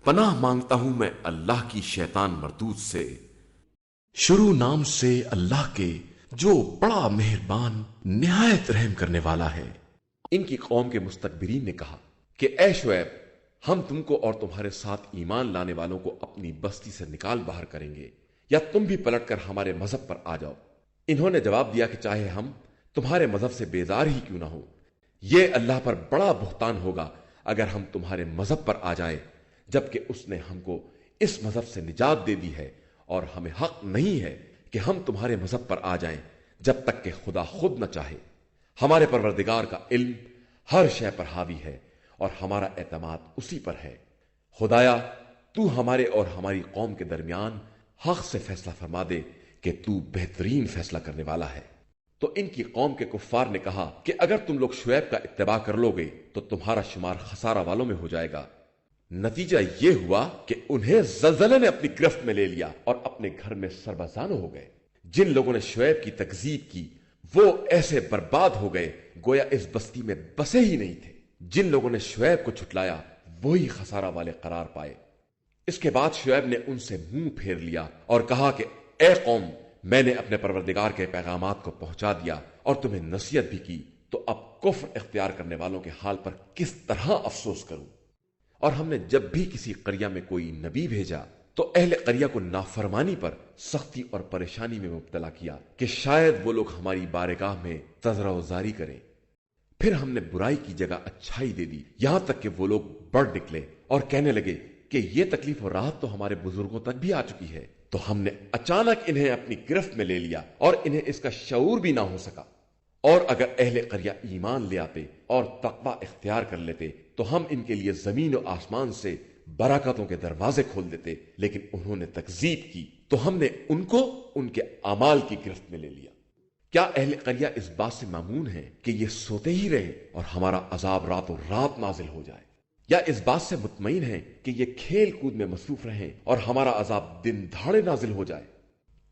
پناہ مانگتا ہوں میں اللہ کی شیطان مردود سے۔ شروع نام سے اللہ کے جو بڑا مہربان نہایت رحم کرنے والا ہے۔ ان کی قوم کے مستکبرین نے کہا کہ اے شعیب، ہم تم کو اور تمہارے ساتھ ایمان لانے والوں کو اپنی بستی سے نکال باہر کریں گے، یا تم بھی پلٹ کر ہمارے مذہب پر آ جاؤ۔ انہوں نے جواب دیا کہ چاہے ہم تمہارے مذہب سے بیزار ہی کیوں نہ ہو، یہ اللہ پر بڑا بہتان ہوگا اگر ہم تمہارے مذہب پر آ جائیں، جبکہ اس نے ہم کو اس مذہب سے نجات دے دی ہے، اور ہمیں حق نہیں ہے کہ ہم تمہارے مذہب پر آ جائیں جب تک کہ خدا خود نہ چاہے۔ ہمارے پروردگار کا علم ہر شے پر حاوی ہے، اور ہمارا اعتماد اسی پر ہے۔ خدایا، تو ہمارے اور ہماری قوم کے درمیان حق سے فیصلہ فرما دے کہ تو بہترین فیصلہ کرنے والا ہے۔ تو ان کی قوم کے کفار نے کہا کہ اگر تم لوگ شعیب کا اتباع کر لو گے تو تمہارا شمار خسارہ والوں میں ہو جائے گا۔ نتیجہ یہ ہوا کہ انہیں زلزلے نے اپنی گرفت میں لے لیا اور اپنے گھر میں سربزانو ہو گئے۔ جن لوگوں نے شعیب کی تکذیب کی وہ ایسے برباد ہو گئے گویا اس بستی میں بسے ہی نہیں تھے۔ جن لوگوں نے شعیب کو چھٹلایا وہی خسارہ والے قرار پائے۔ اس کے بعد شعیب نے ان سے منہ پھیر لیا اور کہا کہ اے قوم، میں نے اپنے پروردگار کے پیغامات کو پہنچا دیا اور تمہیں نصیحت بھی کی، تو اب کفر اختیار کرنے والوں کے حال پر کس طرح افسوس کروں۔ اور ہم نے جب بھی کسی قریہ میں کوئی نبی بھیجا تو اہل قریہ کو نافرمانی پر سختی اور پریشانی میں مبتلا کیا کہ شاید وہ لوگ ہماری بارگاہ میں تذرہ و زاری کریں۔ پھر ہم نے برائی کی جگہ اچھائی دے دی، یہاں تک کہ وہ لوگ بڑھ نکلے اور کہنے لگے کہ یہ تکلیف و راحت تو ہمارے بزرگوں تک بھی آ چکی ہے۔ تو ہم نے اچانک انہیں اپنی گرفت میں لے لیا اور انہیں اس کا شعور بھی نہ ہو سکا۔ اور اگر اہل قریہ ایمان لے آتے اور تقوی اختیار کر لیتے تو ہم ان کے لیے زمین و آسمان سے برکتوں کے دروازے کھول دیتے، لیکن انہوں نے تکذیب کی تو ہم نے ان کو ان کے اعمال کی گرفت میں لے لیا۔ کیا اہل قریہ اس بات سے مامون ہے کہ یہ سوتے ہی رہے اور ہمارا عذاب رات و رات نازل ہو جائے، یا اس بات سے مطمئن ہیں کہ یہ کھیل کود میں مصروف رہیں اور ہمارا عذاب دن دھاڑے نازل ہو جائے؟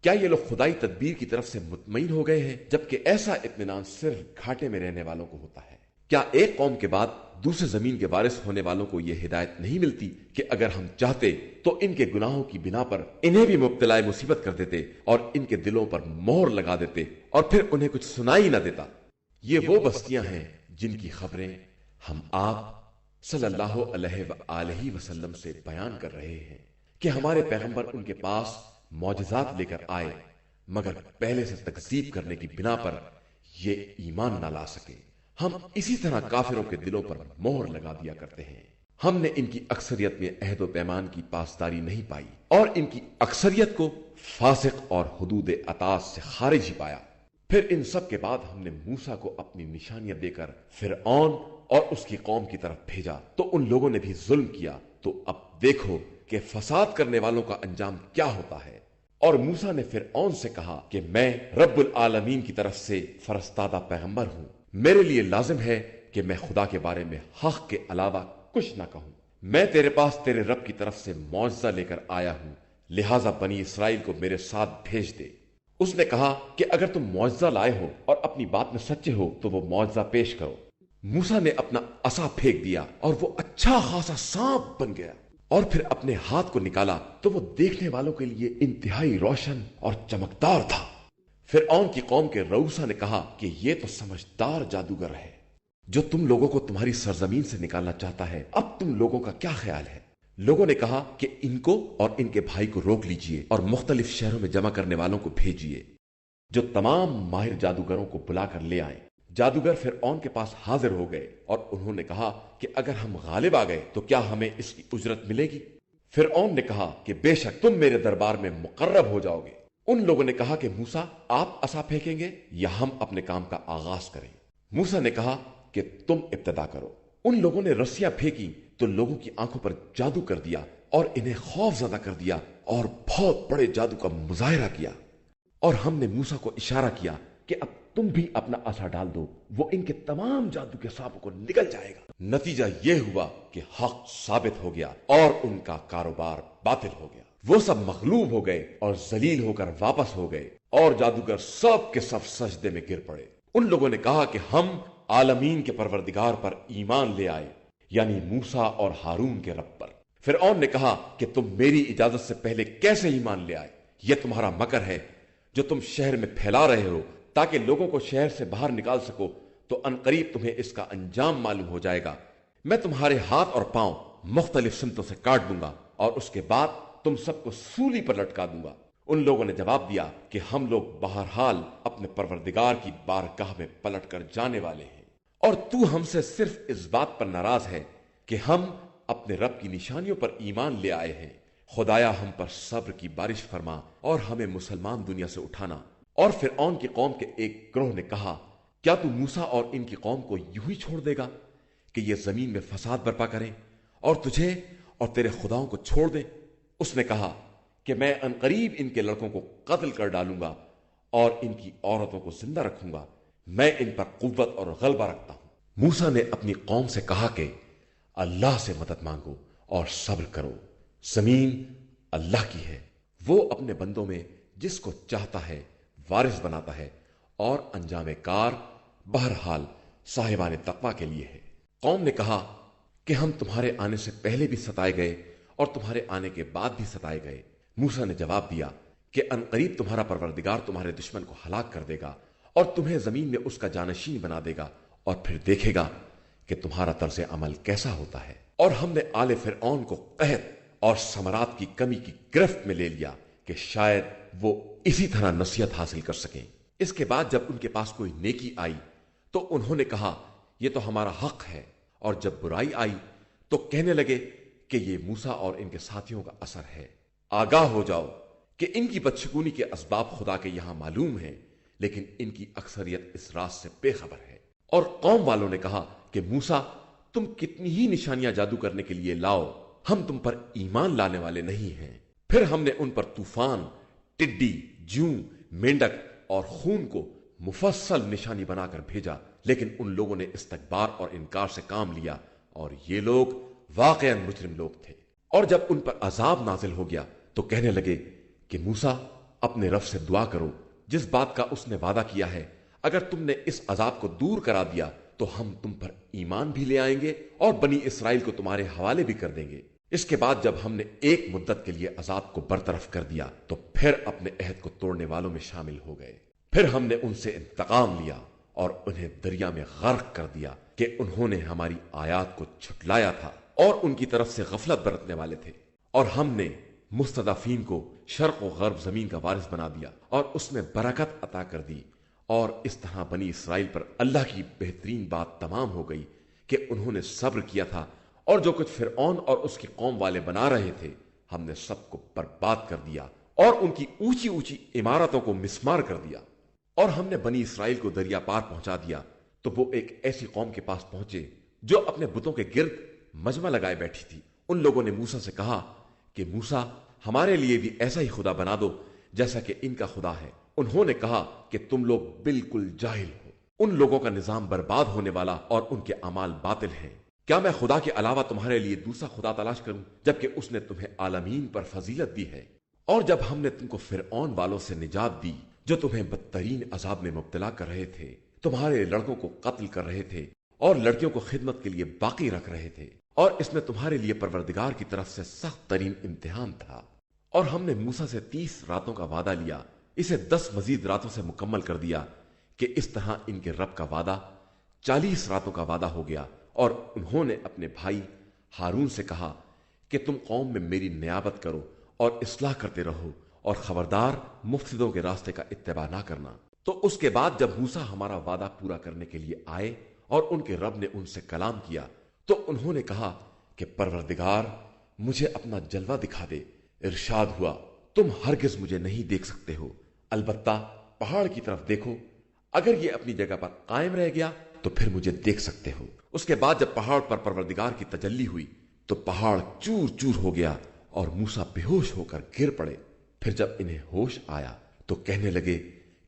کیا یہ لوگ خدائی تدبیر کی طرف سے مطمئن ہو گئے ہیں، جبکہ ایسا اطمینان صرف گھاٹے میں رہنے والوں کو ہوتا ہے؟ کیا ایک قوم کے بعد دوسرے زمین کے وارث ہونے والوں کو یہ ہدایت نہیں ملتی کہ اگر ہم چاہتے تو ان کے گناہوں کی بنا پر انہیں بھی مبتلا مصیبت کر دیتے اور ان کے دلوں پر مہر لگا دیتے اور پھر انہیں کچھ سنائی نہ دیتا؟ یہ وہ بستیاں ہیں جن کی خبریں ہم آپ صلی اللہ علیہ وآلہ وسلم سے بیان کر رہے ہیں کہ ہمارے پیغمبر ان کے پاس معجزات لے کر آئے، مگر پہلے سے تکذیب کرنے کی بنا پر یہ ایمان نہ لا سکے۔ ہم اسی طرح کافروں کے دلوں پر مہر لگا دیا کرتے ہیں۔ ہم نے ان کی اکثریت میں عہد و پیمان کی پاسداری نہیں پائی اور ان کی اکثریت کو فاسق اور حدود اطاعت سے خارج ہی پایا۔ پھر ان سب کے بعد ہم نے موسیٰ کو اپنی نشانیاں دے کر فرعون اور اس کی قوم کی طرف بھیجا، تو ان لوگوں نے بھی ظلم کیا۔ تو اب دیکھو کہ فساد کرنے والوں کا انجام کیا ہوتا ہے۔ اور موسیٰ نے فرعون سے کہا کہ میں رب العالمین کی طرف سے فرستادہ پیغمبر ہوں، میرے لیے لازم ہے کہ میں خدا کے بارے میں حق کے علاوہ کچھ نہ کہوں۔ میں تیرے پاس تیرے رب کی طرف سے معجزہ لے کر آیا ہوں، لہٰذا بنی اسرائیل کو میرے ساتھ بھیج دے۔ اس نے کہا کہ اگر تم معجزہ لائے ہو اور اپنی بات میں سچے ہو تو وہ معجزہ پیش کرو۔ موسیٰ نے اپنا عصا پھینک دیا اور وہ اچھا خاصا سانپ بن گیا، اور پھر اپنے ہاتھ کو نکالا تو وہ دیکھنے والوں کے لیے انتہائی روشن اور چمکدار تھا۔ فرعون کی قوم کے رؤسا نے کہا کہ یہ تو سمجھدار جادوگر ہے جو تم لوگوں کو تمہاری سرزمین سے نکالنا چاہتا ہے، اب تم لوگوں کا کیا خیال ہے؟ لوگوں نے کہا کہ ان کو اور ان کے بھائی کو روک لیجئے اور مختلف شہروں میں جمع کرنے والوں کو بھیجیے جو تمام ماہر جادوگروں کو بلا کر لے آئیں۔ جادوگر فرعون کے پاس حاضر ہو گئے اور انہوں نے کہا کہ اگر ہم غالب آ گئے تو کیا ہمیں اس کی اجرت ملے گی؟ فرعون نے کہا کہ بے شک تم میرے دربار میں مقرب ہو جاؤ گے۔ ان لوگوں نے کہا کہ موسیٰ، آپ عصا پھینکیں گے یا ہم اپنے کام کا آغاز کریں؟ موسیٰ نے کہا کہ تم ابتدا کرو۔ ان لوگوں نے رسیاں پھینکی تو لوگوں کی آنکھوں پر جادو کر دیا اور انہیں خوف زدہ کر دیا اور بہت بڑے جادو کا مظاہرہ کیا۔ اور ہم نے موسیٰ کو اشارہ کیا کہ اب تم بھی اپنا عصا ڈال دو، وہ ان کے تمام جادو کے سانپوں کو نگل جائے گا۔ نتیجہ یہ ہوا کہ حق ثابت ہو گیا اور ان کا کاروبار باطل ہو گیا۔ وہ سب مغلوب ہو گئے اور ذلیل ہو کر واپس ہو گئے، اور جادوگر سب کے سب سجدے میں گر پڑے۔ ان لوگوں نے کہا کہ ہم عالمین کے پروردگار پر ایمان لے آئے، یعنی موسیٰ اور ہارون کے رب پر۔ فرعون نے کہا کہ تم میری اجازت سے پہلے کیسے ایمان لے آئے؟ یہ تمہارا مکر ہے جو تم شہر میں پھیلا رہے ہو تاکہ لوگوں کو شہر سے باہر نکال سکو، تو عنقریب تمہیں اس کا انجام معلوم ہو جائے گا۔ میں تمہارے ہاتھ اور پاؤں مختلف سمتوں سے کاٹ دوں گا اور اس کے بعد تم سب کو سولی پر لٹکا دوں گا۔ ان لوگوں نے جواب دیا کہ ہم لوگ بہرحال اپنے پروردگار کی بارگاہ میں پلٹ کر جانے والے ہیں، اور تو ہم سے صرف اس بات پر ناراض ہے کہ ہم اپنے رب کی نشانیوں پر ایمان لے آئے ہیں۔ خدایا ہم پر صبر کی بارش فرما اور ہمیں مسلمان دنیا سے اٹھانا۔ اور فرعون کی قوم کے ایک گروہ نے کہا، کیا تو موسیٰ اور ان کی قوم کو یوں ہی چھوڑ دے گا کہ یہ زمین میں فساد برپا کریں اور تجھے اور تیرے خداؤں کو چھوڑ دیں؟ اس نے کہا کہ میں عنقریب ان کے لڑکوں کو قتل کر ڈالوں گا اور ان کی عورتوں کو زندہ رکھوں گا۔ میں ان پر قوت اور غلبہ رکھتا ہوں۔ موسیٰ نے اپنی قوم سے کہا کہ اللہ سے مدد مانگو اور صبر کرو، زمین اللہ کی ہے، وہ اپنے بندوں میں جس کو چاہتا ہے وارث بناتا ہے، اور انجام کار بہرحال صاحبان تقوی کے لیے ہے۔ قوم نے کہا کہ ہم تمہارے آنے سے پہلے بھی ستائے گئے اور تمہارے آنے کے بعد بھی ستائے گئے۔ موسیٰ نے جواب دیا کہ عنقریب تمہارا پروردگار تمہارے دشمن کو ہلاک کر دے گا اور تمہیں زمین میں اس کا جانشین بنا دے گا، اور پھر دیکھے گا کہ تمہارا طرز عمل کیسا ہوتا ہے۔ اور ہم نے آل فرعون کو قحط اور ثمرات کی کمی کی گرفت میں لے لیا کہ شاید وہ اسی طرح نصیحت حاصل کر سکیں۔ اس کے بعد جب ان کے پاس کوئی نیکی آئی تو انہوں نے کہا یہ تو ہمارا حق ہے، اور جب برائی آئی تو کہنے لگے کہ یہ موسیٰ اور ان کے ساتھیوں کا اثر ہے۔ آگاہ ہو جاؤ کہ ان کی بدشگونی کے اسباب خدا کے یہاں معلوم ہیں، لیکن ان کی اکثریت اس راز سے بے خبر ہے۔ اور قوم والوں نے کہا کہ موسیٰ تم کتنی ہی نشانیاں جادو کرنے کے لیے لاؤ، ہم تم پر ایمان لانے والے نہیں ہیں۔ پھر ہم نے ان پر طوفان، ٹڈی، جوں، مینڈک اور خون کو مفصل نشانی بنا کر بھیجا، لیکن ان لوگوں نے استکبار اور انکار سے کام لیا، اور یہ لوگ واقعاً مجرم لوگ تھے۔ اور جب ان پر عذاب نازل ہو گیا تو کہنے لگے کہ موسیٰ اپنے رب سے دعا کرو جس بات کا اس نے وعدہ کیا ہے، اگر تم نے اس عذاب کو دور کرا دیا تو ہم تم پر ایمان بھی لے آئیں گے اور بنی اسرائیل کو تمہارے حوالے بھی کر دیں گے۔ اس کے بعد جب ہم نے ایک مدت کے لیے عذاب کو برطرف کر دیا تو پھر اپنے عہد کو توڑنے والوں میں شامل ہو گئے۔ پھر ہم نے ان سے انتقام لیا اور انہیں دریا میں غرق کر دیا کہ انہوں نے ہماری آیات کو جھٹلایا تھا اور ان کی طرف سے غفلت برتنے والے تھے۔ اور ہم نے مستضعفین کو شرق و غرب زمین کا وارث بنا دیا اور اس میں برکت عطا کر دی، اور اس طرح بنی اسرائیل پر اللہ کی بہترین بات تمام ہو گئی کہ انہوں نے صبر کیا تھا، اور جو کچھ فرعون اور اس کی قوم والے بنا رہے تھے ہم نے سب کو برباد کر دیا اور ان کی اونچی اونچی عمارتوں کو مسمار کر دیا۔ اور ہم نے بنی اسرائیل کو دریا پار پہنچا دیا تو وہ ایک ایسی قوم کے پاس پہنچے جو اپنے بتوں کے گرد مجمع لگائے بیٹھی تھی۔ ان لوگوں نے موسیٰ سے کہا کہ موسیٰ ہمارے لیے بھی ایسا ہی خدا بنا دو جیسا کہ ان کا خدا ہے۔ انہوں نے کہا کہ تم لوگ بالکل جاہل ہو، ان لوگوں کا نظام برباد ہونے والا اور ان کے اعمال باطل ہیں۔ کیا میں خدا کے علاوہ تمہارے لیے دوسرا خدا تلاش کروں جبکہ اس نے تمہیں عالمین پر فضیلت دی ہے؟ اور جب ہم نے تم کو فرعون والوں سے نجات دی جو تمہیں بدترین عذاب میں مبتلا کر رہے تھے، تمہارے لڑکوں کو قتل کر رہے تھے اور لڑکیوں کو خدمت کے لیے باقی رکھ رہے تھے، اور اس میں تمہارے لیے پروردگار کی طرف سے سخت ترین امتحان تھا، اور ہم نے موسیٰ سے 30 راتوں کا وعدہ لیا، اسے 10 مزید راتوں سے مکمل کر دیا کہ اس طرح ان کے رب کا وعدہ 40 راتوں کا وعدہ ہو گیا۔ اور انہوں نے اپنے بھائی ہارون سے کہا کہ تم قوم میں میری نیابت کرو اور اصلاح کرتے رہو، اور خبردار مفسدوں کے راستے کا اتباع نہ کرنا۔ تو اس کے بعد جب موسیٰ ہمارا وعدہ پورا کرنے کے لیے آئے اور ان کے رب نے ان سے کلام کیا تو انہوں نے کہا کہ پروردگار مجھے اپنا جلوہ دکھا دے۔ ارشاد ہوا تم ہرگز مجھے نہیں دیکھ سکتے ہو، البتہ پہاڑ کی طرف دیکھو، اگر یہ اپنی جگہ پر قائم رہ گیا تو پھر مجھے دیکھ سکتے ہو۔ اس کے بعد جب پہاڑ پر پروردگار کی تجلی ہوئی تو پہاڑ چور چور ہو گیا اور موسیٰ بے ہوش ہو کر گر پڑے۔ پھر جب انہیں ہوش آیا تو کہنے لگے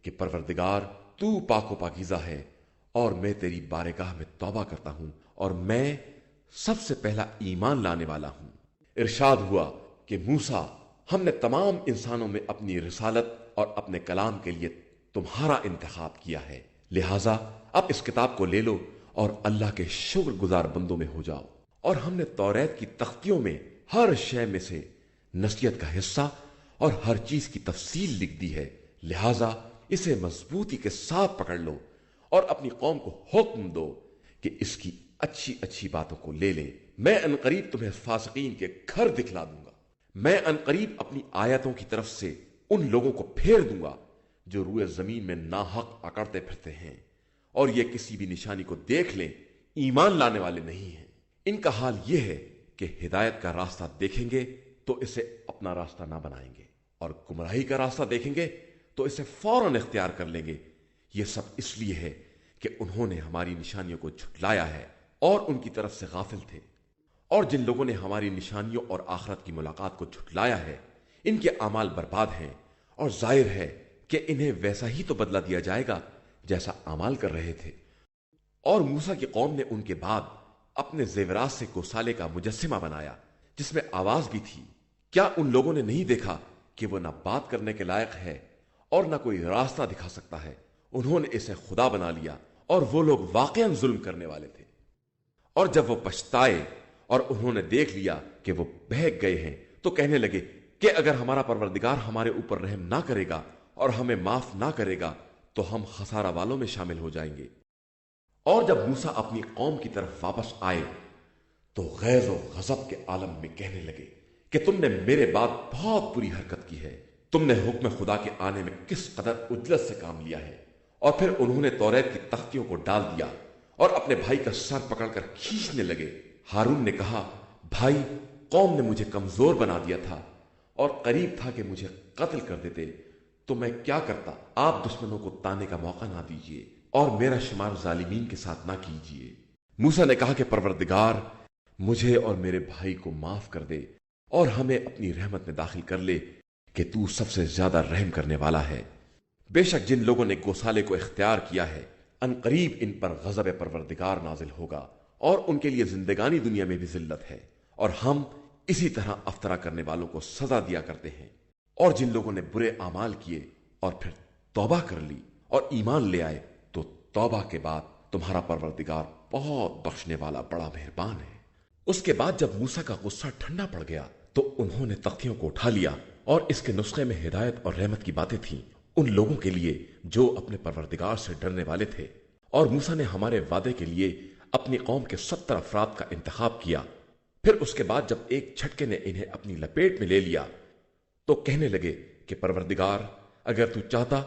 کہ پروردگار تو پاک و پاکیزہ ہے، اور میں تیری بارگاہ میں توبہ کرتا ہوں، اور میں سب سے پہلا ایمان لانے والا ہوں۔ ارشاد ہوا کہ موسیٰ ہم نے تمام انسانوں میں اپنی رسالت اور اپنے کلام کے لیے تمہارا انتخاب کیا ہے، لہٰذا اب اس کتاب کو لے لو اور اللہ کے شکر گزار بندوں میں ہو جاؤ۔ اور ہم نے توریت کی تختیوں میں ہر شے میں سے نصیحت کا حصہ اور ہر چیز کی تفصیل لکھ دی ہے، لہذا اسے مضبوطی کے ساتھ پکڑ لو اور اپنی قوم کو حکم دو کہ اس کی اچھی اچھی باتوں کو لے لے۔ میں عنقریب تمہیں فاسقین کے گھر دکھلا دوں گا۔ میں عنقریب اپنی آیتوں کی طرف سے ان لوگوں کو پھیر دوں گا جو روئے زمین میں ناحق اکڑتے پھرتے ہیں، اور یہ کسی بھی نشانی کو دیکھ لیں ایمان لانے والے نہیں ہیں۔ ان کا حال یہ ہے کہ ہدایت کا راستہ دیکھیں گے تو اسے اپنا راستہ نہ بنائیں گے، اور گمراہی کا راستہ دیکھیں گے تو اسے فوراً اختیار کر لیں گے۔ یہ سب اس لیے ہے کہ انہوں نے ہماری نشانیوں کو جھٹلایا ہے اور ان کی طرف سے غافل تھے۔ اور جن لوگوں نے ہماری نشانیوں اور آخرت کی ملاقات کو جھٹلایا ہے، ان کے اعمال برباد ہیں، اور ظاہر ہے کہ انہیں ویسا ہی تو بدلہ دیا جائے گا جیسا اعمال کر رہے تھے۔ اور موسیٰ کی قوم نے ان کے بعد اپنے زیورات سے گوسالے کا مجسمہ بنایا جس میں آواز بھی تھی۔ کیا ان لوگوں نے نہیں دیکھا کہ وہ نہ بات کرنے کے لائق ہے اور نہ کوئی راستہ دکھا سکتا ہے؟ انہوں نے اسے خدا بنا لیا، اور وہ لوگ واقعاً ظلم کرنے والے تھے۔ اور جب وہ پچھتائے اور انہوں نے دیکھ لیا کہ وہ بہک گئے ہیں تو کہنے لگے کہ اگر ہمارا پروردگار ہمارے اوپر رحم نہ کرے گا اور ہمیں معاف نہ کرے گا تو ہم خسارہ والوں میں شامل ہو جائیں گے۔ اور جب موسیٰ اپنی قوم کی طرف واپس آئے تو غیظ و غضب کے عالم میں کہنے لگے کہ تم نے میرے بعد بہت بری حرکت کی ہے۔ تم نے حکم خدا کے آنے میں کس قدر عجلت سے کام لیا ہے۔ اور پھر انہوں نے توریت کی تختیوں کو ڈال دیا اور اپنے بھائی کا سر پکڑ کر کھینچنے لگے۔ ہارون نے کہا، بھائی، قوم نے مجھے کمزور بنا دیا تھا اور قریب تھا کہ مجھے قتل کر دیتے، تو میں کیا کرتا؟ آپ دشمنوں کو تانے کا موقع نہ دیجیے اور میرا شمار ظالمین کے ساتھ نہ کیجیے۔ موسیٰ نے کہا کہ پروردگار، مجھے اور میرے بھائی کو معاف کر دے اور ہمیں اپنی رحمت میں داخل کر لے کہ تو سب سے زیادہ رحم کرنے والا ہے۔ بے شک جن لوگوں نے گوسالے کو اختیار کیا ہے، ان قریب ان پر غضب پروردگار نازل ہوگا اور ان کے لیے زندگانی دنیا میں بھی ذلت ہے، اور ہم اسی طرح افطرا کرنے والوں کو سزا دیا کرتے ہیں۔ اور جن لوگوں نے برے اعمال کیے اور پھر توبہ کر لی اور ایمان لے آئے تو توبہ کے بعد تمہارا پروردگار بہت بخشنے والا بڑا مہربان ہے۔ اس کے بعد جب موسیٰ کا غصہ ٹھنڈا پڑ گیا تو انہوں نے تختیوں کو اٹھا لیا، اور اس کے نسخے میں ہدایت اور رحمت کی باتیں تھیں ان لوگوں کے لیے جو اپنے پروردگار سے ڈرنے والے تھے۔ اور موسیٰ نے ہمارے وعدے کے لیے اپنی قوم کے 70 افراد کا انتخاب کیا۔ پھر اس کے بعد جب ایک جھٹکے نے انہیں اپنی لپیٹ میں لے لیا تو کہنے لگے کہ پروردگار، اگر تو چاہتا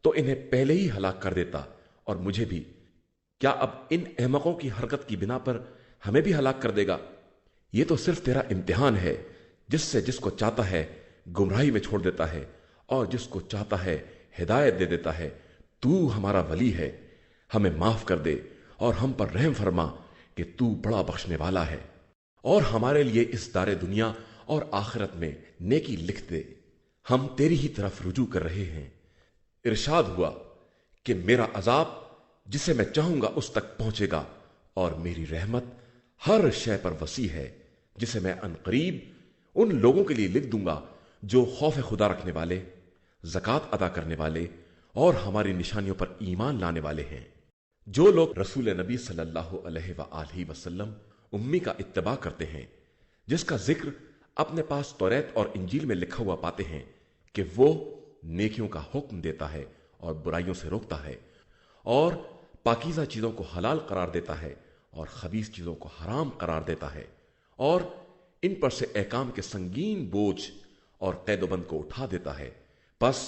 تو انہیں پہلے ہی ہلاک کر دیتا اور مجھے بھی۔ کیا اب ان احمقوں کی حرکت کی بنا پر ہمیں بھی ہلاک کر دے گا؟ یہ تو صرف تیرا امتحان ہے، جس سے جس کو چاہتا ہے گمراہی میں چھوڑ دیتا ہے اور جس کو چاہتا ہے ہدایت دے دیتا ہے۔ تو ہمارا ولی ہے، ہمیں معاف کر دے اور ہم پر رحم فرما کہ تو بڑا بخشنے والا ہے، اور ہمارے لیے اس دار دنیا اور آخرت میں نیکی لکھ دے، ہم تیری ہی طرف رجوع کر رہے ہیں۔ ارشاد ہوا کہ میرا عذاب جسے میں چاہوں گا اس تک پہنچے گا، اور میری رحمت ہر شے پر وسیع ہے، جسے میں عنقریب ان لوگوں کے لیے لکھ دوں گا جو خوف خدا رکھنے والے، زکوٰۃ ادا کرنے والے اور ہماری نشانیوں پر ایمان لانے والے ہیں۔ جو لوگ رسول نبی صلی اللہ علیہ وآلہ وسلم امی کا اتباع کرتے ہیں، جس کا ذکر اپنے پاس توریت اور انجیل میں لکھا ہوا پاتے ہیں کہ وہ نیکیوں کا حکم دیتا ہے اور برائیوں سے روکتا ہے، اور پاکیزہ چیزوں کو حلال قرار دیتا ہے اور خبیث چیزوں کو حرام قرار دیتا ہے، اور ان پر سے احکام کے سنگین بوجھ اور قید و بند کو اٹھا دیتا ہے۔ بس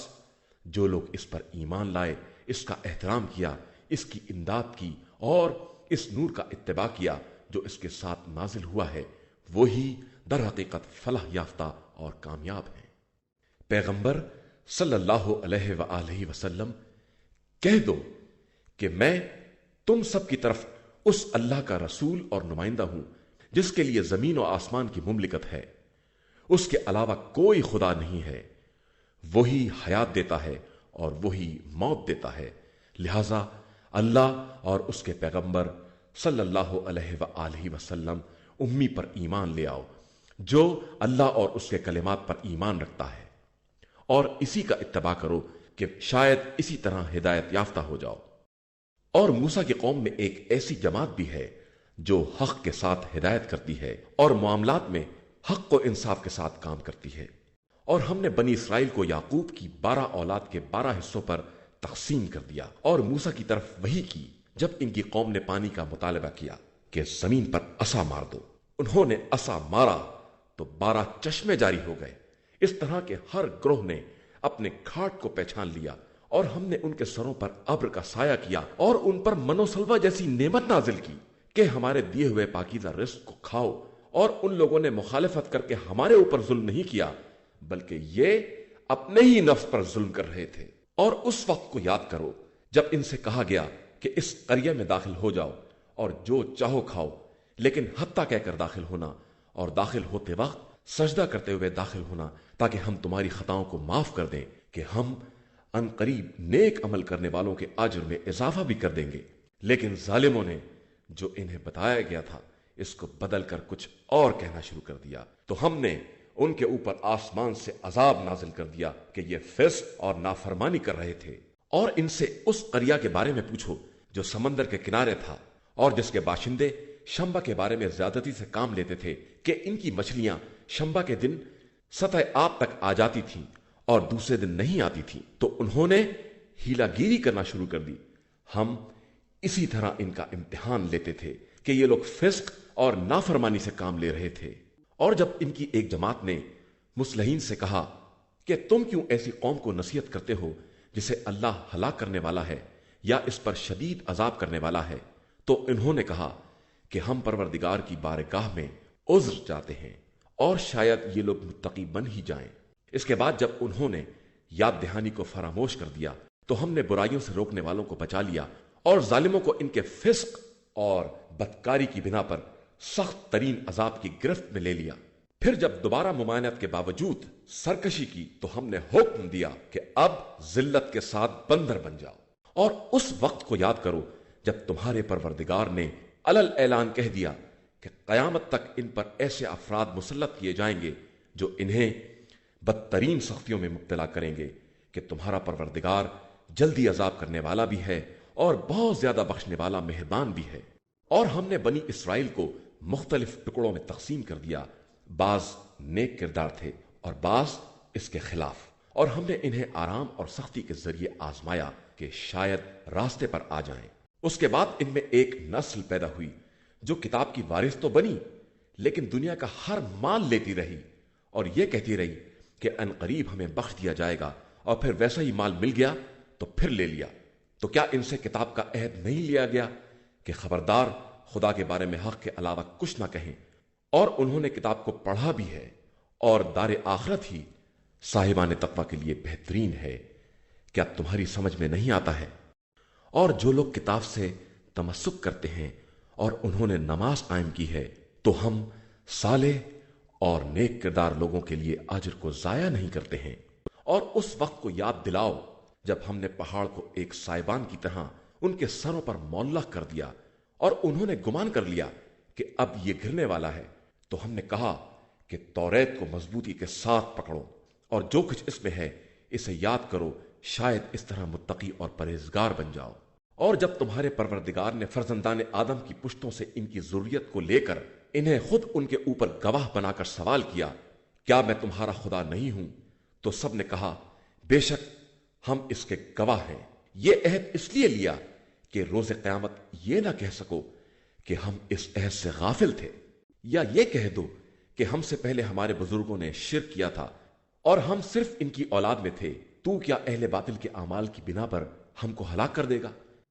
جو لوگ اس پر ایمان لائے، اس کا احترام کیا، اس کی امداد کی اور اس نور کا اتباع کیا جو اس کے ساتھ نازل ہوا ہے، وہی در حقیقت فلاح یافتہ اور کامیاب ہیں۔ پیغمبر صلی اللہ علیہ وآلہ وسلم، کہہ دو کہ میں تم سب کی طرف اس اللہ کا رسول اور نمائندہ ہوں جس کے لیے زمین و آسمان کی مملکت ہے، اس کے علاوہ کوئی خدا نہیں ہے، وہی حیات دیتا ہے اور وہی موت دیتا ہے، لہذا اللہ اور اس کے پیغمبر صلی اللہ علیہ وآلہ وسلم امی پر ایمان لے آؤ جو اللہ اور اس کے کلمات پر ایمان رکھتا ہے، اور اسی کا اتباع کرو کہ شاید اسی طرح ہدایت یافتہ ہو جاؤ۔ اور موسیٰ کی قوم میں ایک ایسی جماعت بھی ہے جو حق کے ساتھ ہدایت کرتی ہے اور معاملات میں حق و انصاف کے ساتھ کام کرتی ہے، اور ہم نے بنی اسرائیل کو یعقوب کی 12 اولاد کے 12 حصوں پر تقسیم کر دیا، اور موسیٰ کی طرف وحی کی جب ان کی قوم نے پانی کا مطالبہ کیا کہ زمین پر عصا مار دو۔ انہوں نے عصا مارا تو 12 چشمے جاری ہو گئے، اس طرح کہ ہر گروہ نے اپنے گھاٹ کو پہچان لیا، اور ہم نے ان کے سروں پر ابر کا سایہ کیا اور ان پر من و سلوہ جیسی نعمت نازل کی کہ ہمارے دیے ہوئے پاکیزہ رزق کو کھاؤ، اور ان لوگوں نے مخالفت کر کے ہمارے اوپر ظلم نہیں کیا بلکہ یہ اپنے ہی نفس پر ظلم کر رہے تھے۔ اور اس وقت کو یاد کرو جب ان سے کہا گیا کہ اس قریہ میں داخل ہو جاؤ اور جو چاہو کھاؤ، لیکن حتیٰ کہہ کر داخل ہونا، اور داخل ہوتے وقت سجدہ کرتے ہوئے داخل ہونا تاکہ ہم تمہاری خطاؤں کو معاف کر دیں کہ ہم ان قریب نیک عمل کرنے والوں کے اجر میں اضافہ بھی کر دیں گے۔ لیکن ظالموں نے جو انہیں بتایا گیا تھا اس کو بدل کر کچھ اور کہنا شروع کر دیا، تو ہم نے ان کے اوپر آسمان سے عذاب نازل کر دیا کہ یہ فسق اور نافرمانی کر رہے تھے۔ اور ان سے اس قریہ کے بارے میں پوچھو جو سمندر کے کنارے تھا اور جس کے باشندے شمبا کے بارے میں زیادتی سے کام لیتے تھے کہ ان کی مچھلیاں شمبا کے دن سطح آب تک آ جاتی تھیں اور دوسرے دن نہیں آتی تھیں، تو انہوں نے ہیلا گیری کرنا شروع کر دی۔ ہم اسی طرح ان کا امتحان لیتے تھے کہ یہ لوگ فسق اور نافرمانی سے کام لے رہے تھے۔ اور جب ان کی ایک جماعت نے مصلحین سے کہا کہ تم کیوں ایسی قوم کو نصیحت کرتے ہو جسے اللہ ہلاک کرنے والا ہے یا اس پر شدید عذاب کرنے والا ہے، تو انہوں نے کہا کہ ہم پروردگار کی بارگاہ میں عذر چاہتے ہیں اور شاید یہ لوگ متقی بن ہی جائیں۔ اس کے بعد جب انہوں نے یاد دہانی کو فراموش کر دیا تو ہم نے برائیوں سے روکنے والوں کو بچا لیا اور ظالموں کو ان کے فسق اور بدکاری کی بنا پر سخت ترین عذاب کی گرفت میں لے لیا۔ پھر جب دوبارہ ممانعت کے باوجود سرکشی کی تو ہم نے حکم دیا کہ اب ذلت کے ساتھ بندر بن جاؤ۔ اور اس وقت کو یاد کرو جب تمہارے پروردگار نے علل اعلان کہہ دیا کہ قیامت تک ان پر ایسے افراد مسلط کیے جائیں گے جو انہیں بدترین سختیوں میں مبتلا کریں گے کہ تمہارا پروردگار جلدی عذاب کرنے والا بھی ہے اور بہت زیادہ بخشنے والا مہربان بھی ہے۔ اور ہم نے بنی اسرائیل کو مختلف ٹکڑوں میں تقسیم کر دیا، بعض نیک کردار تھے اور بعض اس کے خلاف، اور ہم نے انہیں آرام اور سختی کے ذریعے آزمایا کہ شاید راستے پر آ جائیں۔ اس کے بعد ان میں ایک نسل پیدا ہوئی جو کتاب کی وارث تو بنی لیکن دنیا کا ہر مال لیتی رہی اور یہ کہتی رہی کہ ان قریب ہمیں بخش دیا جائے گا، اور پھر ویسا ہی مال مل گیا تو پھر لے لیا۔ تو کیا ان سے کتاب کا عہد نہیں لیا گیا کہ خبردار خدا کے بارے میں حق کے علاوہ کچھ نہ کہیں؟ اور انہوں نے کتاب کو پڑھا بھی ہے، اور دار آخرت ہی صاحبان تقوی کے لیے بہترین ہے۔ کیا تمہاری سمجھ میں نہیں آتا ہے؟ اور جو لوگ کتاب سے تمسک کرتے ہیں اور انہوں نے نماز قائم کی ہے تو ہم صالح اور نیک کردار لوگوں کے لیے اجر کو ضائع نہیں کرتے ہیں۔ اور اس وقت کو یاد دلاؤ جب ہم نے پہاڑ کو ایک سائبان کی طرح ان کے سروں پر معلق کر دیا اور انہوں نے گمان کر لیا کہ اب یہ گرنے والا ہے، تو ہم نے کہا کہ توریت کو مضبوطی کے ساتھ پکڑو اور جو کچھ اس میں ہے اسے یاد کرو، شاید اس طرح متقی اور پرہیزگار بن جاؤ۔ اور جب تمہارے پروردگار نے فرزندان آدم کی پشتوں سے ان کی ذریت کو لے کر انہیں خود ان کے اوپر گواہ بنا کر سوال کیا، کیا میں تمہارا خدا نہیں ہوں؟ تو سب نے کہا بے شک ہم اس کے گواہ ہیں۔ یہ عہد اس لیے لیا کہ روز قیامت یہ نہ کہہ سکو کہ ہم اس عہد سے غافل تھے، یا یہ کہہ دو کہ ہم سے پہلے ہمارے بزرگوں نے شرک کیا تھا اور ہم صرف ان کی اولاد میں تھے، تو کیا اہل باطل کے اعمال کی بنا پر ہم کو ہلاک کر دے گا؟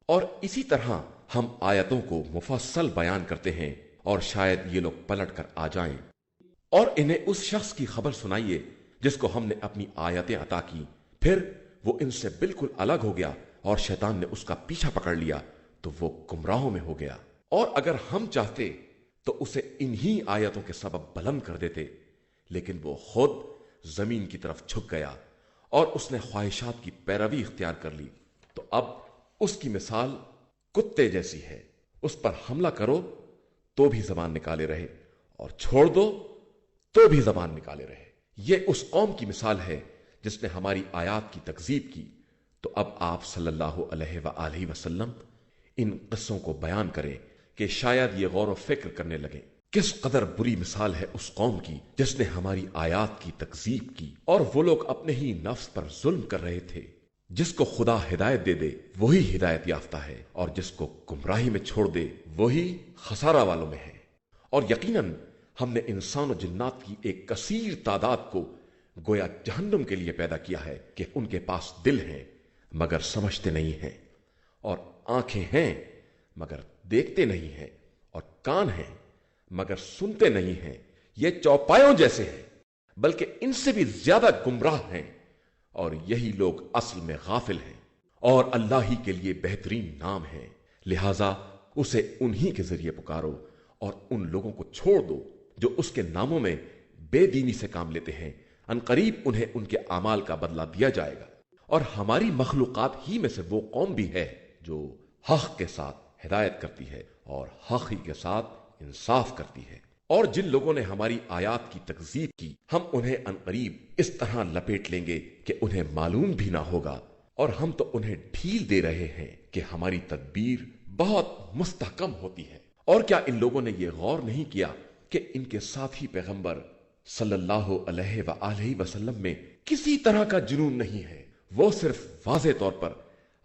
اور اسی طرح ہم آیتوں کو مفصل بیان کرتے ہیں اور شاید یہ لوگ پلٹ کر آ جائیں۔ اور انہیں اس شخص کی خبر سنائیے جس کو ہم نے اپنی آیتیں عطا کی، پھر وہ ان سے بالکل الگ ہو گیا اور شیطان نے اس کا پیچھا پکڑ لیا تو وہ گمراہوں میں ہو گیا۔ اور اگر ہم چاہتے تو اسے انہی آیتوں کے سبب بلند کر دیتے، لیکن وہ خود زمین کی طرف جھک گیا اور اس نے خواہشات کی پیروی اختیار کر لی۔ تو اب اس کی مثال کتے جیسی ہے، اس پر حملہ کرو تو بھی زبان نکالے رہے اور چھوڑ دو تو بھی زبان نکالے رہے۔ یہ اس قوم کی مثال ہے جس نے ہماری آیات کی تکذیب کی۔ تو اب آپ صلی اللہ علیہ وآلہ وسلم ان قصوں کو بیان کریں کہ شاید یہ غور و فکر کرنے لگیں۔ کس قدر بری مثال ہے اس قوم کی جس نے ہماری آیات کی تکذیب کی، اور وہ لوگ اپنے ہی نفس پر ظلم کر رہے تھے۔ جس کو خدا ہدایت دے دے وہی ہدایت یافتہ ہے، اور جس کو گمراہی میں چھوڑ دے وہی خسارہ والوں میں ہے۔ اور یقیناً ہم نے انسان و جنات کی ایک کثیر تعداد کو گویا جہنم کے لیے پیدا کیا ہے کہ ان کے پاس دل ہیں مگر سمجھتے نہیں ہیں، اور آنکھیں ہیں مگر دیکھتے نہیں ہیں، اور کان ہیں مگر سنتے نہیں ہیں۔ یہ چوپایوں جیسے ہیں، بلکہ ان سے بھی زیادہ گمراہ ہیں، اور یہی لوگ اصل میں غافل ہیں۔ اور اللہ ہی کے لیے بہترین نام ہے، لہذا اسے انہی کے ذریعے پکارو، اور ان لوگوں کو چھوڑ دو جو اس کے ناموں میں بے دینی سے کام لیتے ہیں۔ ان قریب انہیں ان کے اعمال کا بدلہ دیا جائے گا۔ اور ہماری مخلوقات ہی میں سے وہ قوم بھی ہے جو حق کے ساتھ ہدایت کرتی ہے اور حق ہی کے ساتھ انصاف کرتی ہے۔ اور جن لوگوں نے ہماری آیات کی تکذیب کی، ہم انہیں عنقریب اس طرح لپیٹ لیں گے کہ انہیں معلوم بھی نہ ہوگا، اور ہم تو انہیں ڈھیل دے رہے ہیں کہ ہماری تدبیر بہت مستحکم ہوتی ہے۔ اور کیا ان لوگوں نے یہ غور نہیں کیا کہ ان کے ساتھی پیغمبر صلی اللہ علیہ وآلہ وسلم میں کسی طرح کا جنون نہیں ہے، وہ صرف واضح طور پر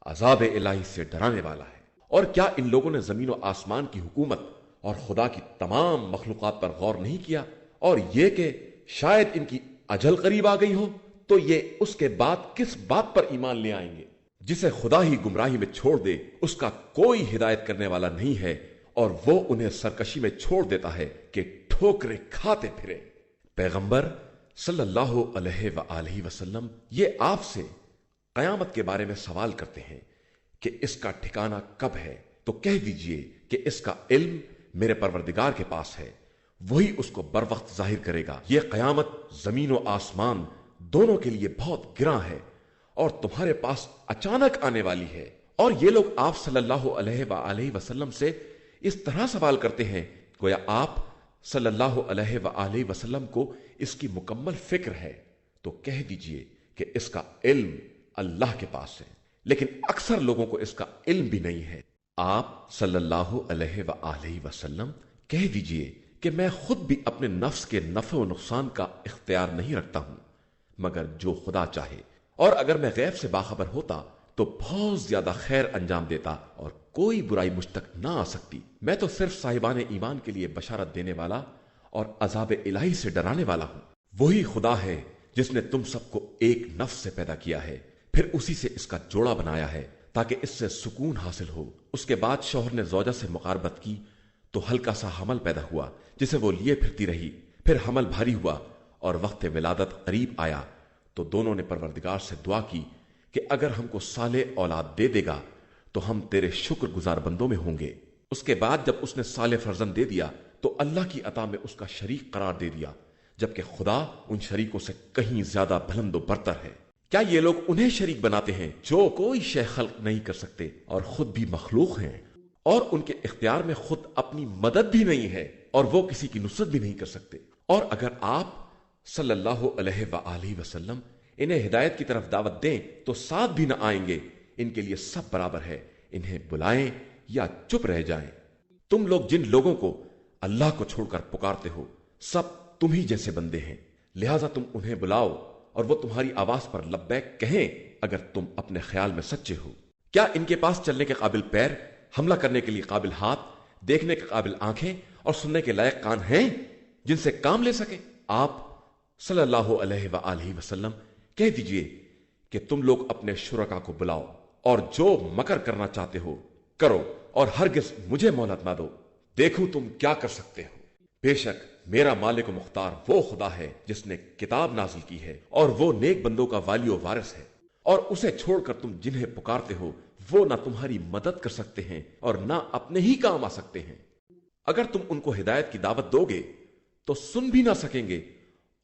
عذاب الہی سے ڈرانے والا ہے۔ اور کیا ان لوگوں نے زمین و آسمان کی حکومت اور خدا کی تمام مخلوقات پر غور نہیں کیا، اور یہ کہ شاید ان کی اجل قریب آ گئی ہو تو یہ اس کے بعد کس بات پر ایمان لے آئیں گے؟ جسے خدا ہی گمراہی میں چھوڑ دے اس کا کوئی ہدایت کرنے والا نہیں ہے، اور وہ انہیں سرکشی میں چھوڑ دیتا ہے کہ ٹھوکریں کھاتے پھرے۔ پیغمبر صلی اللہ علیہ وآلہ وسلم یہ آپ سے قیامت کے بارے میں سوال کرتے ہیں کہ اس کا ٹھکانہ کب ہے، تو کہہ دیجئے کہ اس کا علم میرے پروردگار کے پاس ہے، وہی اس کو بر وقت ظاہر کرے گا۔ یہ قیامت زمین و آسمان دونوں کے لیے بہت گراں ہے اور تمہارے پاس اچانک آنے والی ہے۔ اور یہ لوگ آپ صلی اللہ علیہ وآلہ وسلم سے اس طرح سوال کرتے ہیں گویا آپ صلی اللہ علیہ وآلہ وسلم کو اس کی مکمل فکر ہے، تو کہہ دیجئے کہ اس کا علم اللہ کے پاس ہے، لیکن اکثر لوگوں کو اس کا علم بھی نہیں ہے۔ آپ صلی اللہ علیہ وآلہ وسلم کہہ دیجئے کہ میں خود بھی اپنے نفس کے نفع و نقصان کا اختیار نہیں رکھتا ہوں مگر جو خدا چاہے، اور اگر میں غیب سے باخبر ہوتا تو بہت زیادہ خیر انجام دیتا اور کوئی برائی مجھ تک نہ آ سکتی۔ میں تو صرف صاحبان ایمان کے لیے بشارت دینے والا اور عذاب الہی سے ڈرانے والا ہوں۔ وہی خدا ہے جس نے تم سب کو ایک نفس سے پیدا کیا ہے، پھر اسی سے اس کا جوڑا بنایا ہے تاکہ اس سے سکون حاصل ہو۔ اس کے بعد شوہر نے زوجہ سے مقاربت کی تو ہلکا سا حمل پیدا ہوا جسے وہ لیے پھرتی رہی، پھر حمل بھاری ہوا اور وقت ولادت قریب آیا تو دونوں نے پروردگار سے دعا کی کہ اگر ہم کو صالح اولاد دے دے گا تو ہم تیرے شکر گزار بندوں میں ہوں گے۔ اس کے بعد جب اس نے صالح فرزند دے دیا تو اللہ کی عطا میں اس کا شریک قرار دے دیا، جبکہ خدا ان شریکوں سے کہیں زیادہ بلند و برتر ہے۔ کیا یہ لوگ انہیں شریک بناتے ہیں جو کوئی شے خلق نہیں کر سکتے اور خود بھی مخلوق ہیں، اور ان کے اختیار میں خود اپنی مدد بھی نہیں ہے اور وہ کسی کی نصرت بھی نہیں کر سکتے؟ اور اگر آپ صلی اللہ علیہ وآلہ وسلم انہیں ہدایت کی طرف دعوت دیں تو ساتھ بھی نہ آئیں گے۔ ان کے لیے سب برابر ہے، انہیں بلائیں یا چپ رہ جائیں۔ تم لوگ جن لوگوں کو اللہ کو چھوڑ کر پکارتے ہو سب تم ہی جیسے بندے ہیں، لہٰذا تم انہیں بلاؤ اور وہ تمہاری آواز پر لبیک کہیں اگر تم اپنے خیال میں سچے ہو۔ کیا ان کے پاس چلنے کے قابل پیر، حملہ کرنے کے لیے قابل ہاتھ، دیکھنے کے قابل آنکھیں اور سننے کے لائق کان ہیں جن سے کام لے سکے؟ آپ صلی اللہ علیہ وآلہ وسلم کہہ دیجئے کہ تم لوگ اپنے شرکا کو بلاؤ اور جو مکر کرنا چاہتے ہو کرو، اور ہرگز مجھے مہلت نہ دو، دیکھو تم کیا کر سکتے ہو۔ بے شک میرا مالک و مختار وہ خدا ہے جس نے کتاب نازل کی ہے اور وہ نیک بندوں کا والی و وارث ہے، اور اسے چھوڑ کر تم جنہیں پکارتے ہو وہ نہ تمہاری مدد کر سکتے ہیں اور نہ اپنے ہی کام آ سکتے ہیں۔ اگر تم ان کو ہدایت کی دعوت دو گے تو سن بھی نہ سکیں گے،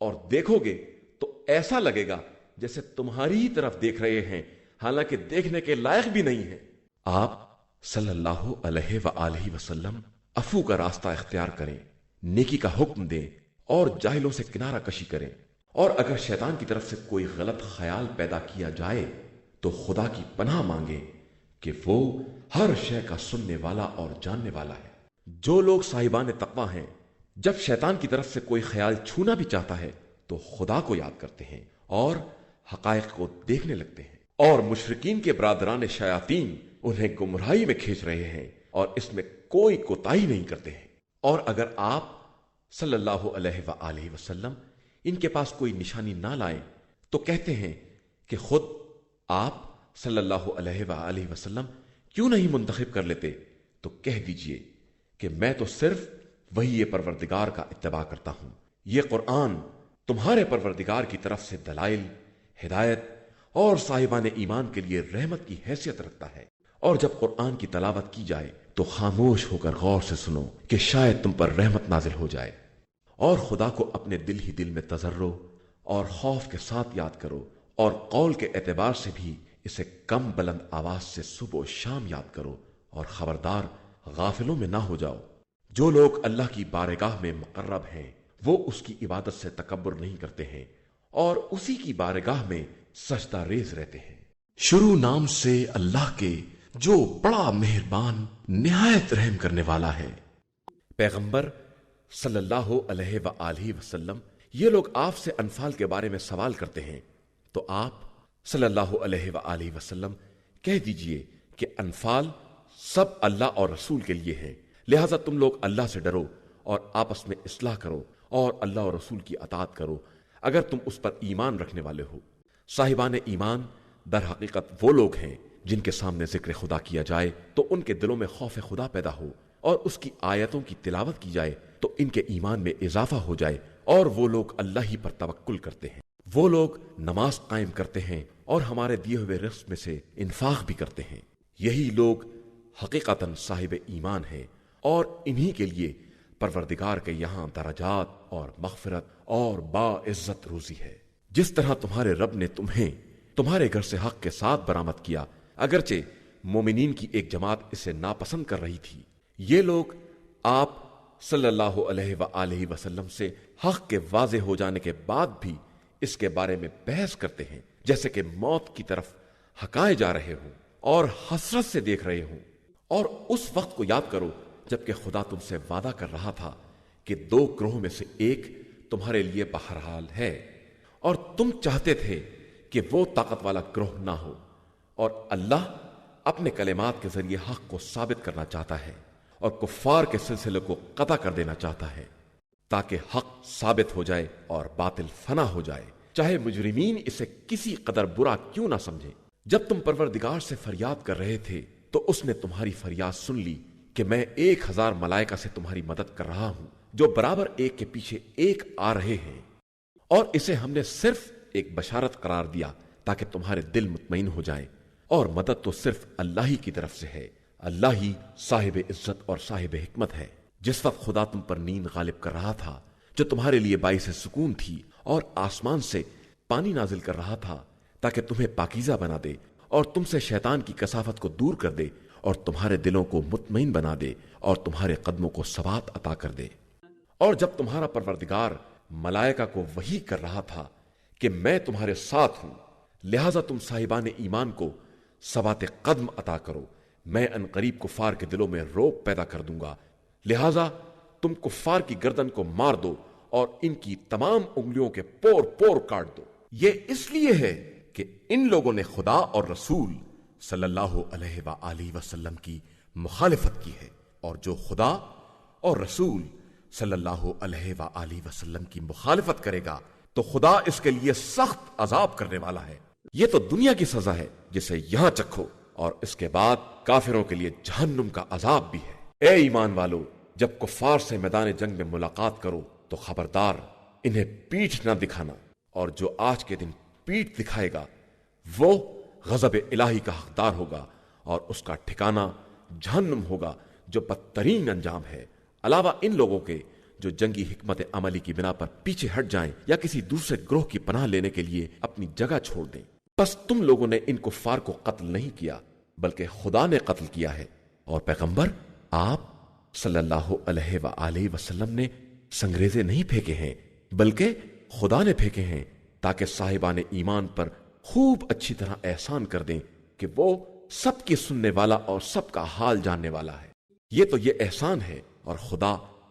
اور دیکھو گے تو ایسا لگے گا جیسے تمہاری ہی طرف دیکھ رہے ہیں، حالانکہ دیکھنے کے لائق بھی نہیں ہیں۔ آپ صلی اللہ علیہ وآلہ وسلم عفو کا راستہ اختیار کریں، نیکی کا حکم دیں اور جاہلوں سے کنارہ کشی کریں، اور اگر شیطان کی طرف سے کوئی غلط خیال پیدا کیا جائے تو خدا کی پناہ مانگیں کہ وہ ہر شے کا سننے والا اور جاننے والا ہے۔ جو لوگ صاحبان تقویٰ ہیں جب شیطان کی طرف سے کوئی خیال چھونا بھی چاہتا ہے تو خدا کو یاد کرتے ہیں اور حقائق کو دیکھنے لگتے ہیں، اور مشرکین کے برادران شیاطین انہیں گمراہی میں کھینچ رہے ہیں اور اس میں کوئی کوتاہی نہیں کرتے ہیں۔ اور اگر آپ صلی اللہ علیہ وآلہ وسلم ان کے پاس کوئی نشانی نہ لائیں تو کہتے ہیں کہ خود آپ صلی اللہ علیہ وآلہ وسلم کیوں نہیں منتخب کر لیتے؟ تو کہہ دیجئے کہ میں تو صرف وہی پروردگار کا اتباع کرتا ہوں، یہ قرآن تمہارے پروردگار کی طرف سے دلائل، ہدایت اور صاحبان ایمان کے لیے رحمت کی حیثیت رکھتا ہے۔ اور جب قرآن کی تلاوت کی جائے تو خاموش ہو کر غور سے سنو کہ شاید تم پر رحمت نازل ہو جائے، اور خدا کو اپنے دل ہی دل میں تضرع اور خوف کے ساتھ یاد کرو، اور قول کے اعتبار سے بھی اسے کم بلند آواز سے صبح و شام یاد کرو، اور خبردار غافلوں میں نہ ہو جاؤ۔ جو لوگ اللہ کی بارگاہ میں مقرب ہیں وہ اس کی عبادت سے تکبر نہیں کرتے ہیں اور اسی کی بارگاہ میں سجدہ ریز رہتے ہیں۔ شروع نام سے اللہ کے جو بڑا مہربان نہایت رحم کرنے والا ہے۔ پیغمبر صلی اللہ علیہ وآلہ وسلم، یہ لوگ آپ سے انفال کے بارے میں سوال کرتے ہیں تو آپ صلی اللہ علیہ وآلہ وسلم کہہ دیجئے کہ انفال سب اللہ اور رسول کے لیے ہیں، لہذا تم لوگ اللہ سے ڈرو اور آپس میں اصلاح کرو اور اللہ اور رسول کی اطاعت کرو اگر تم اس پر ایمان رکھنے والے ہو۔ صاحبان ایمان در حقیقت وہ لوگ ہیں جن کے سامنے ذکر خدا کیا جائے تو ان کے دلوں میں خوف خدا پیدا ہو، اور اس کی آیتوں کی تلاوت کی جائے تو ان کے ایمان میں اضافہ ہو جائے، اور وہ لوگ اللہ ہی پر توکل کرتے ہیں۔ وہ لوگ نماز قائم کرتے ہیں اور ہمارے دیے ہوئے رزق میں سے انفاق بھی کرتے ہیں، یہی لوگ حقیقتاً صاحب ایمان ہیں، اور انہی کے لیے پروردگار کے یہاں درجات اور مغفرت اور باعزت روزی ہے۔ جس طرح تمہارے رب نے تمہیں تمہارے گھر سے حق کے ساتھ برآمد کیا، اگرچہ مومنین کی ایک جماعت اسے ناپسند کر رہی تھی، یہ لوگ آپ صلی اللہ علیہ وآلہ وسلم سے حق کے واضح ہو جانے کے بعد بھی اس کے بارے میں بحث کرتے ہیں، جیسے کہ موت کی طرف ہکائے جا رہے ہوں اور حسرت سے دیکھ رہے ہوں۔ اور اس وقت کو یاد کرو جبکہ خدا تم سے وعدہ کر رہا تھا کہ دو گروہوں میں سے ایک تمہارے لیے بہرحال ہے، اور تم چاہتے تھے کہ وہ طاقت والا گروہ نہ ہو، اور اللہ اپنے کلمات کے ذریعے حق کو ثابت کرنا چاہتا ہے اور کفار کے سلسلے کو قطع کر دینا چاہتا ہے تاکہ حق ثابت ہو جائے اور باطل فنا ہو جائے، چاہے مجرمین اسے کسی قدر برا کیوں نہ سمجھیں۔ جب تم پروردگار سے فریاد کر رہے تھے تو اس نے تمہاری فریاد سن لی کہ میں 1000 ملائکہ سے تمہاری مدد کر رہا ہوں جو برابر ایک کے پیچھے ایک آ رہے ہیں، اور اسے ہم نے صرف ایک بشارت قرار دیا تاکہ تمہارے دل مطمئن ہو جائیں، اور مدد تو صرف اللہ ہی کی طرف سے ہے، اللہ ہی صاحب عزت اور صاحب حکمت ہے۔ جس وقت خدا تم پر نیند غالب کر رہا تھا جو تمہارے لیے باعث سکون تھی، اور آسمان سے پانی نازل کر رہا تھا تاکہ تمہیں پاکیزہ بنا دے اور تم سے شیطان کی کثافت کو دور کر دے اور تمہارے دلوں کو مطمئن بنا دے اور تمہارے قدموں کو ثبات عطا کر دے۔ اور جب تمہارا پروردگار ملائکہ کو وحی کر رہا تھا کہ میں تمہارے ساتھ ہوں، لہذا تم صاحبان ایمان کو ثبات قدم عطا کرو، میں ان قریب کفار کے دلوں میں روب پیدا کر دوں گا، لہذا تم کفار کی گردن کو مار دو اور ان کی تمام انگلیوں کے پور پور کاٹ دو۔ یہ اس لیے ہے کہ ان لوگوں نے خدا اور رسول صلی اللہ علیہ وآلہ وسلم کی مخالفت کی ہے، اور جو خدا اور رسول صلی اللہ علیہ وآلہ وسلم کی مخالفت کرے گا تو خدا اس کے لیے سخت عذاب کرنے والا ہے۔ یہ تو دنیا کی سزا ہے جسے یہاں چکھو، اور اس کے بعد کافروں کے لیے جہنم کا عذاب بھی ہے۔ اے ایمان والو، جب کفار سے میدان جنگ میں ملاقات کرو تو خبردار انہیں پیٹھ نہ دکھانا، اور جو آج کے دن پیٹھ دکھائے گا وہ غضب الہی کا حقدار ہوگا، اور اس کا ٹھکانہ جہنم ہوگا جو بدترین انجام ہے، علاوہ ان لوگوں کے جو جنگی حکمت عملی کی بنا پر پیچھے ہٹ جائیں یا کسی دوسرے گروہ کی پناہ لینے کے لیے اپنی جگہ چھوڑ دیں۔ بس تم لوگوں نے ان کفار کو قتل نہیں کیا بلکہ خدا نے قتل کیا ہے، اور پیغمبر آپ صلی اللہ علیہ وآلہ وسلم نے سنگریزے نہیں پھینکے ہیں بلکہ خدا نے پھینکے ہیں تاکہ صاحبان ایمان پر خوب اچھی طرح احسان کر دیں کہ وہ سب کی سننے والا اور سب کا حال جاننے والا ہے۔ یہ تو یہ احسان ہے، اور خدا